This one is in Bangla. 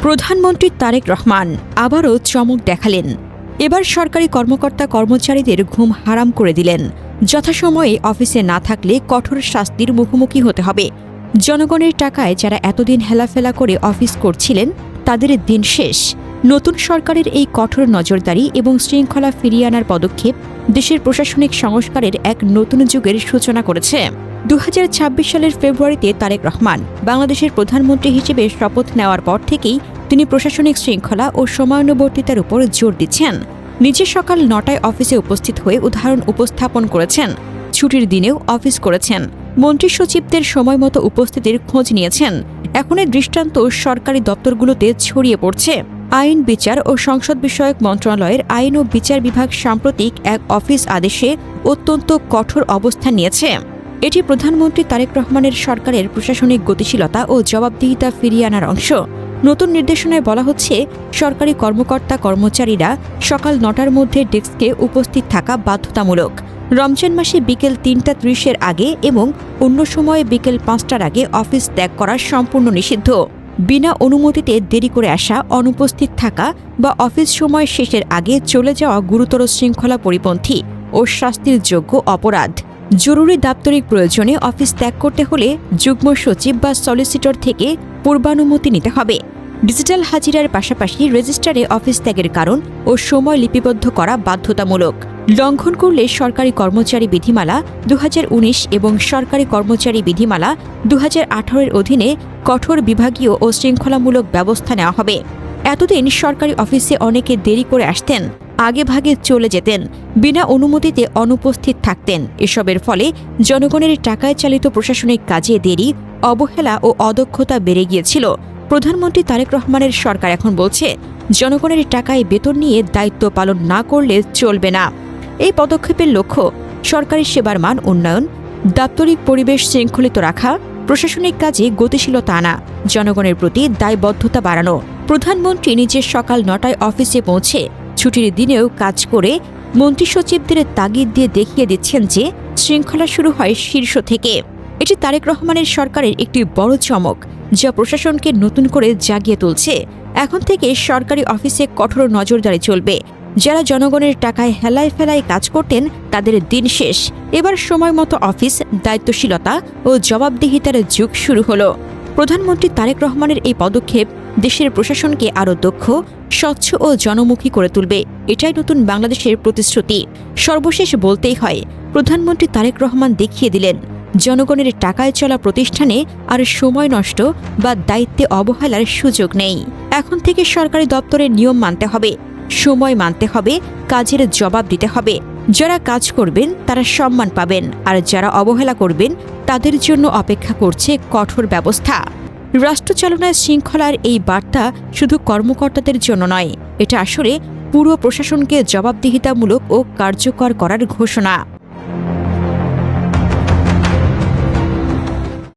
প্রধানমন্ত্রী তারেক রহমান আবারও চমক দেখালেন। এবার সরকারি কর্মকর্তা কর্মচারীদের ঘুম হারাম করে দিলেন। যথাসময়ে অফিসে না থাকলে কঠোর শাস্তির মুখোমুখি হতে হবে। জনগণের টাকায় যারা এতদিন হেলাফেলা করে অফিস করছিলেন তাদের দিন শেষ। নতুন সরকারের এই কঠোর নজরদারি এবং শৃঙ্খলা ফিরিয়ে আনার পদক্ষেপ দেশের প্রশাসনিক সংস্কারের এক নতুন যুগের সূচনা করেছে। 2026 সালের ফেব্রুয়ারিতে তারেক রহমান বাংলাদেশের প্রধানমন্ত্রী হিসেবে শপথ নেওয়ার পর থেকেই তিনি প্রশাসনিক শৃঙ্খলা ও সময়ানুবর্তিতার উপর জোর দিচ্ছেন। নিজে সকাল 9টায় অফিসে উপস্থিত হয়ে উদাহরণ উপস্থাপন করেছেন। ছুটির দিনেও অফিস করেছেন। মন্ত্রী সচিবদের সময় মতো উপস্থিতির খোঁজ নিয়েছেন। এখন এই দৃষ্টান্ত সরকারি দপ্তরগুলোতে ছড়িয়ে পড়ছে। আইন, বিচার ও সংসদ বিষয়ক মন্ত্রণালয়ের আইন ও বিচার বিভাগ সাম্প্রতিক এক অফিস আদেশে অত্যন্ত কঠোর অবস্থান নিয়েছে। এটি প্রধানমন্ত্রী তারেক রহমানের সরকারের প্রশাসনিক গতিশীলতা ও জবাবদিহিতা ফিরিয়ে আনার অংশ। নতুন নির্দেশনায় বলা হচ্ছে, সরকারি কর্মকর্তা কর্মচারীরা সকাল 9টার মধ্যে ডেস্কে উপস্থিত থাকা বাধ্যতামূলক। রমজান মাসে বিকেল 3:30-এর আগে এবং অন্য সময়ে বিকেল 5টার আগে অফিস ত্যাগ করা সম্পূর্ণ নিষিদ্ধ। বিনা অনুমতিতে দেরি করে আসা, অনুপস্থিত থাকা বা অফিস সময় শেষের আগে চলে যাওয়া গুরুতর শৃঙ্খলা পরিপন্থী ও শাস্তির যোগ্য অপরাধ। জরুরি দাপ্তরিক প্রয়োজনে অফিস ত্যাগ করতে হলে যুগ্ম সচিব বা সলিসিটর থেকে পূর্বানুমতি নিতে হবে। ডিজিটাল হাজিরার পাশাপাশি রেজিস্টারে অফিস ত্যাগের কারণ ও সময় লিপিবদ্ধ করা বাধ্যতামূলক। লঙ্ঘন করলে সরকারি কর্মচারী বিধিমালা 2019 এবং সরকারি কর্মচারী বিধিমালা 2018-এর অধীনে কঠোর বিভাগীয় ও শৃঙ্খলামূলক ব্যবস্থা নেওয়া হবে। এতদিন সরকারি অফিসে অনেকে দেরি করে আসতেন, আগেভাগে চলে যেতেন, বিনা অনুমতিতে অনুপস্থিত থাকতেন। এসবের ফলে জনগণের টাকায় চালিত প্রশাসনিক কাজে দেরি, অবহেলা ও অদক্ষতা বেড়ে গিয়েছিল। প্রধানমন্ত্রী তারেক রহমানের সরকার এখন বলছে, জনগণের টাকায় বেতন নিয়ে দায়িত্ব পালন না করলে চলবে না। এই পদক্ষেপের লক্ষ্য সরকারি সেবার মান উন্নয়ন, দাপ্তরিক পরিবেশ শৃঙ্খলিত রাখা, প্রশাসনিক কাজে গতিশীলতা আনা, জনগণের প্রতি দায়বদ্ধতা বাড়ানো। প্রধানমন্ত্রী নিজের সকাল 9টায় অফিসে পৌঁছে ছুটির দিনেও কাজ করে মন্ত্রী সচিবদের তাগিদ দিয়ে দেখিয়ে দিচ্ছেন যে শৃঙ্খলা শুরু হয় শীর্ষ থেকে। এটি তারেক রহমানের সরকারের একটি বড় চমক, যা প্রশাসনকে নতুন করে জাগিয়ে তুলছে। এখন থেকে সরকারি অফিসে কঠোর নজরদারি চলবে। যারা জনগণের টাকায় হেলায় ফেলায় কাজ করতেন তাদের দিন শেষ। এবার সময় মতো অফিস, দায়িত্বশীলতা ও জবাবদিহিতার যুগ শুরু হলো। প্রধানমন্ত্রী তারেক রহমানের এই পদক্ষেপ দেশের প্রশাসনকে আরও দক্ষ, স্বচ্ছ ও জনমুখী করে তুলবে। এটাই নতুন বাংলাদেশের প্রতিশ্রুতি। সর্বশেষ বলতেই হয়, প্রধানমন্ত্রী তারেক রহমান দেখিয়ে দিলেন, জনগণের টাকায় চলা প্রতিষ্ঠানে আর সময় নষ্ট বা দায়িত্বে অবহেলার সুযোগ নেই। এখন থেকে সরকারি দপ্তরের নিয়ম মানতে হবে, সময় মানতে হবে, কাজের জবাব দিতে হবে। যারা কাজ করবেন তারা সম্মান পাবেন, আর যারা অবহেলা করবেন তাদের জন্য অপেক্ষা করছে কঠোর ব্যবস্থা। রাষ্ট্রচালনায় শৃঙ্খলার এই বার্তা শুধু কর্মকর্তাদের জন্য নয়, এটা আসলে পুরো প্রশাসনকে জবাবদিহিতামূলক ও কার্যকর করার ঘোষণা।